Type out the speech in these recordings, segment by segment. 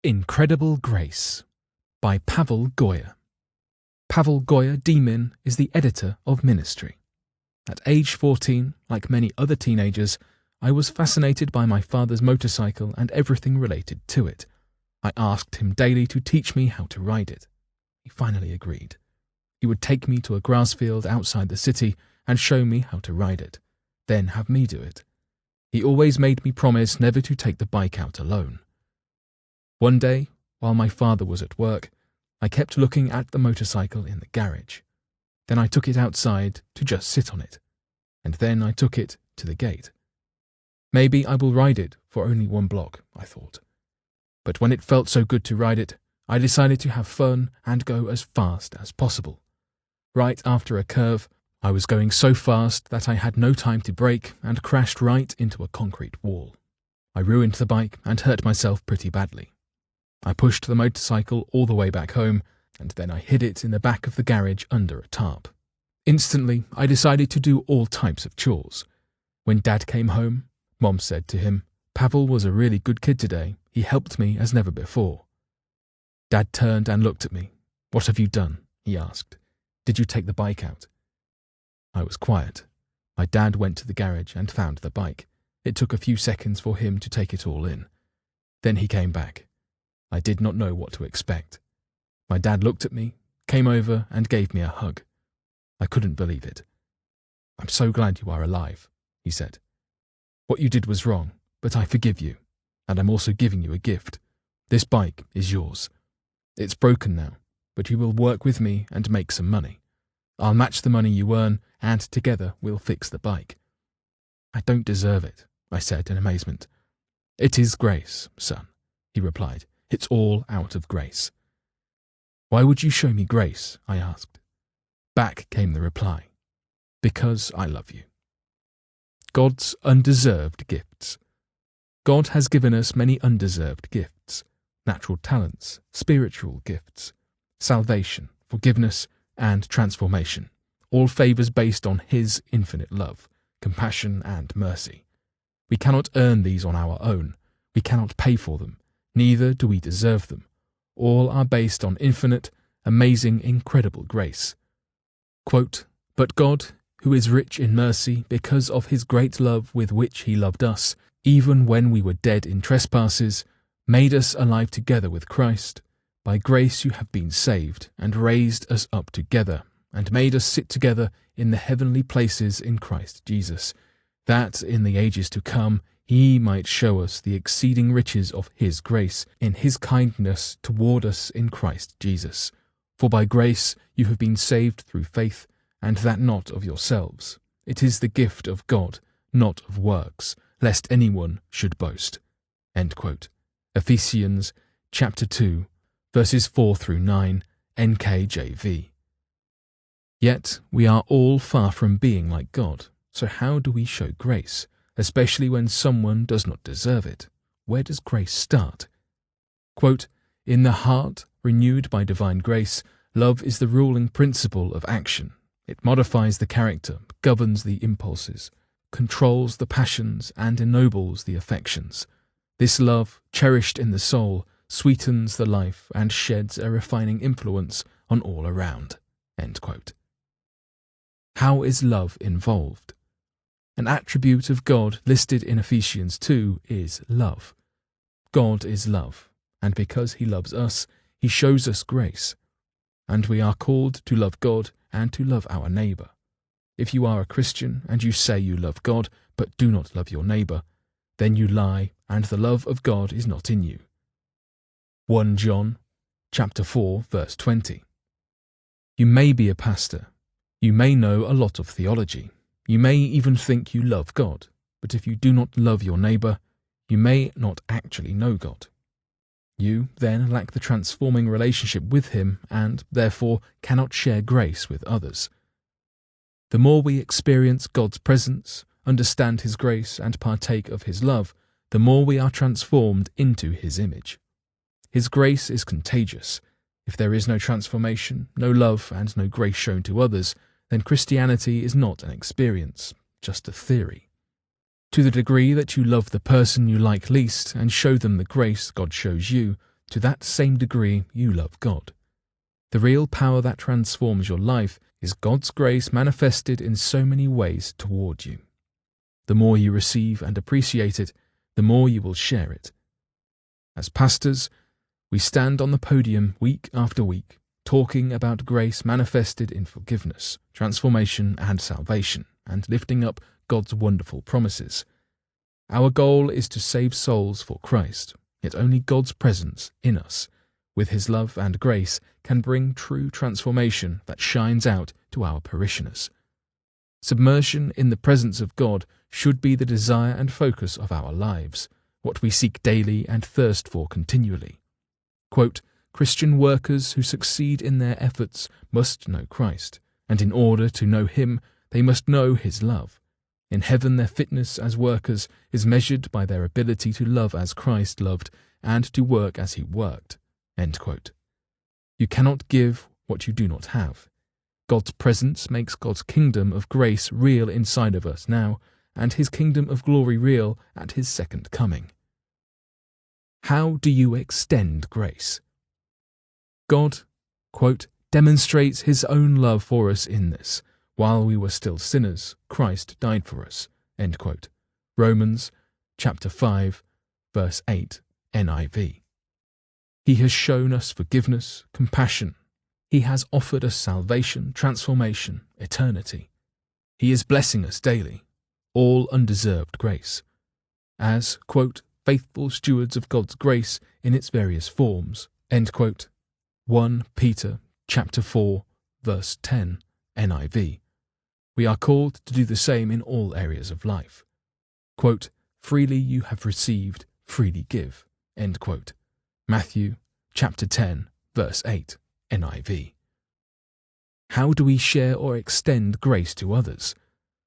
Incredible Grace by Pavel Goia. Pavel Goia, D-Min, is the editor of Ministry. At age 14, like many other teenagers, I was fascinated by my father's motorcycle and everything related to it. I asked him daily to teach me how to ride it. He finally agreed. He would take me to a grass field outside the city and show me how to ride it, then have me do it. He always made me promise never to take the bike out alone. One day, while my father was at work, I kept looking at the motorcycle in the garage. Then I took it outside to just sit on it, and then I took it to the gate. Maybe I will ride it for only 1 block, I thought. But when it felt so good to ride it, I decided to have fun and go as fast as possible. Right after a curve, I was going so fast that I had no time to brake and crashed right into a concrete wall. I ruined the bike and hurt myself pretty badly. I pushed the motorcycle all the way back home, and then I hid it in the back of the garage under a tarp. Instantly, I decided to do all types of chores. When Dad came home, Mom said to him, "Pavel was a really good kid today. He helped me as never before." Dad turned and looked at me. "What have you done?" he asked. "Did you take the bike out?" I was quiet. My dad went to the garage and found the bike. It took a few seconds for him to take it all in. Then he came back. I did not know what to expect. My dad looked at me, came over and gave me a hug. I couldn't believe it. "I'm so glad you are alive," he said. "What you did was wrong, but I forgive you, and I'm also giving you a gift. This bike is yours. It's broken now, but you will work with me and make some money. I'll match the money you earn, and together we'll fix the bike." "I don't deserve it," I said in amazement. "It is grace, son," he replied. "It's all out of grace." "Why would you show me grace?" I asked. Back came the reply. "Because I love you." God's undeserved gifts. God has given us many undeserved gifts: natural talents, spiritual gifts, salvation, forgiveness, and transformation, all favors based on His infinite love, compassion, and mercy. We cannot earn these on our own. We cannot pay for them. Neither do we deserve them. All are based on infinite, amazing, incredible grace. Quote, "But God, who is rich in mercy, because of His great love with which He loved us, even when we were dead in trespasses, made us alive together with Christ. By grace you have been saved, and raised us up together, and made us sit together in the heavenly places in Christ Jesus, that in the ages to come He might show us the exceeding riches of His grace in His kindness toward us in Christ Jesus. For by grace you have been saved through faith, and that not of yourselves. It is the gift of God, not of works, lest anyone should boast." End quote. Ephesians chapter 2, verses 4 through 9, NKJV. Yet we are all far from being like God, so how do we show grace? Especially when someone does not deserve it. Where does grace start? Quote, "In the heart, renewed by divine grace, love is the ruling principle of action. It modifies the character, governs the impulses, controls the passions, and ennobles the affections. This love, cherished in the soul, sweetens the life and sheds a refining influence on all around." End quote. How is love involved? An attribute of God listed in Ephesians 2 is love. God is love, and because He loves us, He shows us grace. And we are called to love God and to love our neighbor. If you are a Christian and you say you love God but do not love your neighbor, then you lie, and the love of God is not in you. 1 John chapter 4, verse 20. You may be a pastor. You may know a lot of theology. You may even think you love God, but if you do not love your neighbor, you may not actually know God. You then lack the transforming relationship with Him and, therefore, cannot share grace with others. The more we experience God's presence, understand His grace, and partake of His love, the more we are transformed into His image. His grace is contagious. If there is no transformation, no love, and no grace shown to others, then Christianity is not an experience, just a theory. To the degree that you love the person you like least and show them the grace God shows you, to that same degree you love God. The real power that transforms your life is God's grace manifested in so many ways toward you. The more you receive and appreciate it, the more you will share it. As pastors, we stand on the podium week after week, talking about grace manifested in forgiveness, transformation, and salvation, and lifting up God's wonderful promises. Our goal is to save souls for Christ, yet only God's presence in us, with His love and grace, can bring true transformation that shines out to our parishioners. Submersion in the presence of God should be the desire and focus of our lives, what we seek daily and thirst for continually. Quote, Christian workers who succeed in their efforts must know Christ, and in order to know Him, they must know His love. In heaven, their fitness as workers is measured by their ability to love as Christ loved and to work as He worked. End quote. You cannot give what you do not have. God's presence makes God's kingdom of grace real inside of us now, and His kingdom of glory real at His second coming. How do you extend grace? God, quote, demonstrates His own love for us in this. While we were still sinners, Christ died for us. End quote. Romans chapter 5, verse 8, NIV. He has shown us forgiveness, compassion. He has offered us salvation, transformation, eternity. He is blessing us daily, all undeserved grace. As, quote, faithful stewards of God's grace in its various forms, end quote. 1 Peter chapter 4, verse 10, NIV. We are called to do the same in all areas of life. Quote, freely you have received, freely give, end quote. Matthew chapter 10, verse 8, NIV. How do we share or extend grace to others?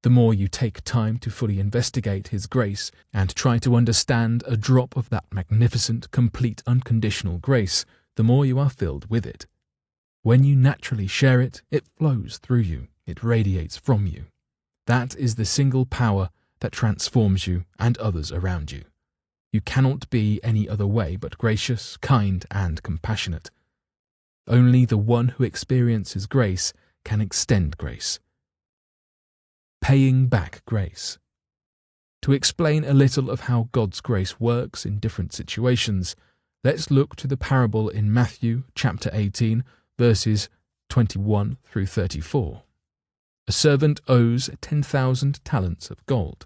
The more you take time to fully investigate His grace and try to understand a drop of that magnificent, complete, unconditional grace, the more you are filled with it. When you naturally share it, it flows through you, it radiates from you. That is the single power that transforms you and others around you. You cannot be any other way but gracious, kind, and compassionate. Only the one who experiences grace can extend grace. Paying back grace. To explain a little of how God's grace works in different situations, let's look to the parable in Matthew chapter 18, verses 21 through 34. A servant owes 10,000 talents of gold.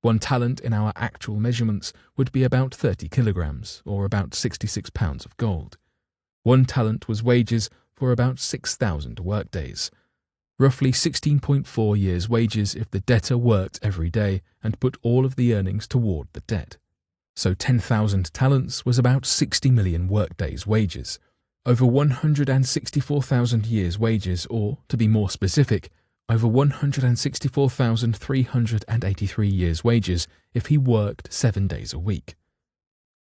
1 talent in our actual measurements would be about 30 kilograms, or about 66 pounds of gold. 1 talent was wages for about 6,000 workdays. Roughly 16.4 years' wages if the debtor worked every day and put all of the earnings toward the debt. So 10,000 talents was about 60 million workdays' wages. Over 164,000 years' wages, or, to be more specific, over 164,383 years' wages if he worked 7 days a week.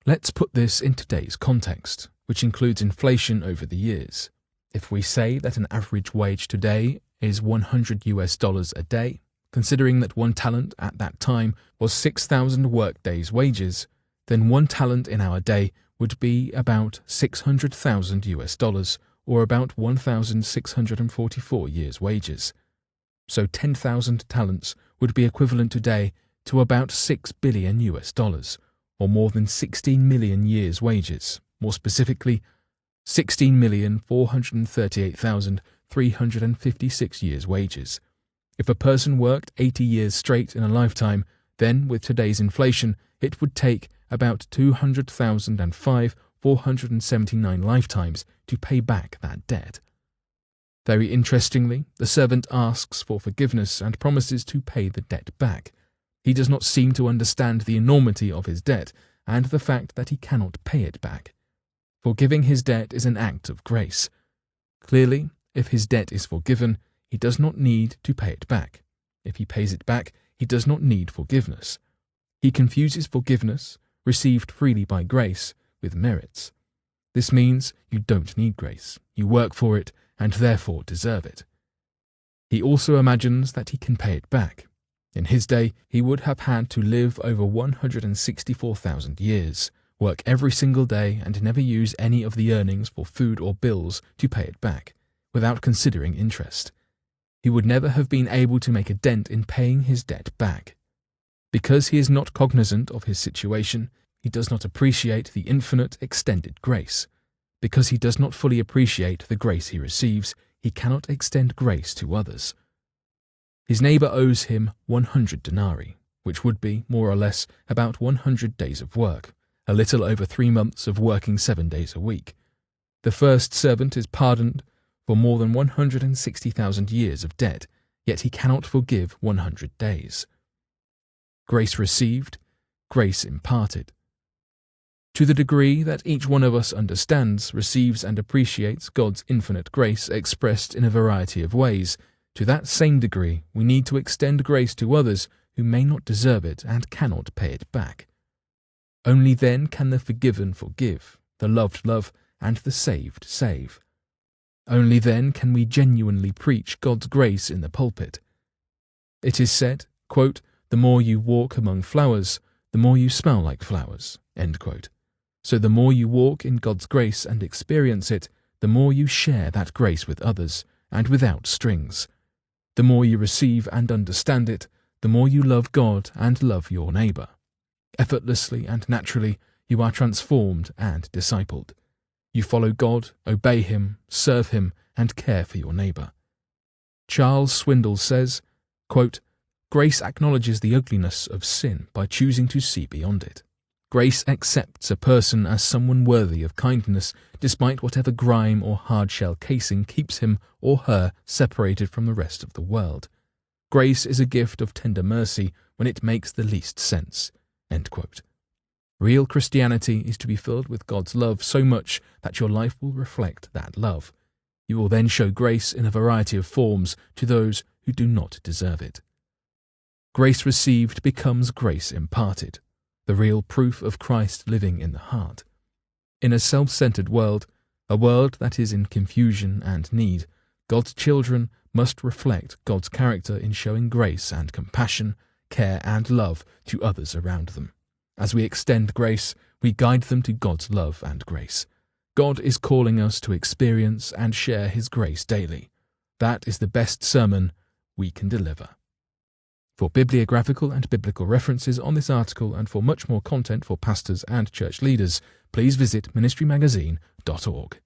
Let's put this in today's context, which includes inflation over the years. If we say that an average wage today is $100 a day, considering that 1 talent at that time was 6,000 workdays' wages, then 1 talent in our day would be about $600,000, or about 1,644 years' wages. So 10,000 talents would be equivalent today to about $6 billion, or more than 16 million years' wages. More specifically, 16,438,356 years' wages. If a person worked 80 years straight in a lifetime, then with today's inflation, it would take about 200,479 lifetimes to pay back that debt. Very interestingly, the servant asks for forgiveness and promises to pay the debt back. He does not seem to understand the enormity of his debt and the fact that he cannot pay it back. Forgiving his debt is an act of grace. Clearly, if his debt is forgiven, he does not need to pay it back. If he pays it back, he does not need forgiveness. He confuses forgiveness, received freely by grace, with merits. This means you don't need grace, you work for it, and therefore deserve it. He also imagines that he can pay it back. In his day, he would have had to live over 164,000 years, work every single day and never use any of the earnings for food or bills to pay it back, without considering interest. He would never have been able to make a dent in paying his debt back. Because he is not cognizant of his situation, he does not appreciate the infinite extended grace. Because he does not fully appreciate the grace he receives, he cannot extend grace to others. His neighbour owes him 100 denarii, which would be, more or less, about 100 days of work, a little over 3 months of working 7 days a week. The first servant is pardoned for more than 160,000 years of debt, yet he cannot forgive 100 days. Grace received, grace imparted. To the degree that each one of us understands, receives and appreciates God's infinite grace expressed in a variety of ways, to that same degree we need to extend grace to others who may not deserve it and cannot pay it back. Only then can the forgiven forgive, the loved love, and the saved save. Only then can we genuinely preach God's grace in the pulpit. It is said, quote, "The more you walk among flowers, the more you smell like flowers," end quote. So the more you walk in God's grace and experience it, the more you share that grace with others, and without strings. The more you receive and understand it, the more you love God and love your neighbour. Effortlessly and naturally, you are transformed and discipled. You follow God, obey Him, serve Him, and care for your neighbour. Charles Swindoll says, quote, "Grace acknowledges the ugliness of sin by choosing to see beyond it. Grace accepts a person as someone worthy of kindness, despite whatever grime or hard-shell casing keeps him or her separated from the rest of the world. Grace is a gift of tender mercy when it makes the least sense." End quote. Real Christianity is to be filled with God's love so much that your life will reflect that love. You will then show grace in a variety of forms to those who do not deserve it. Grace received becomes grace imparted, the real proof of Christ living in the heart. In a self-centered world, a world that is in confusion and need, God's children must reflect God's character in showing grace and compassion, care and love to others around them. As we extend grace, we guide them to God's love and grace. God is calling us to experience and share His grace daily. That is the best sermon we can deliver. For bibliographical and biblical references on this article and for much more content for pastors and church leaders, please visit ministrymagazine.org.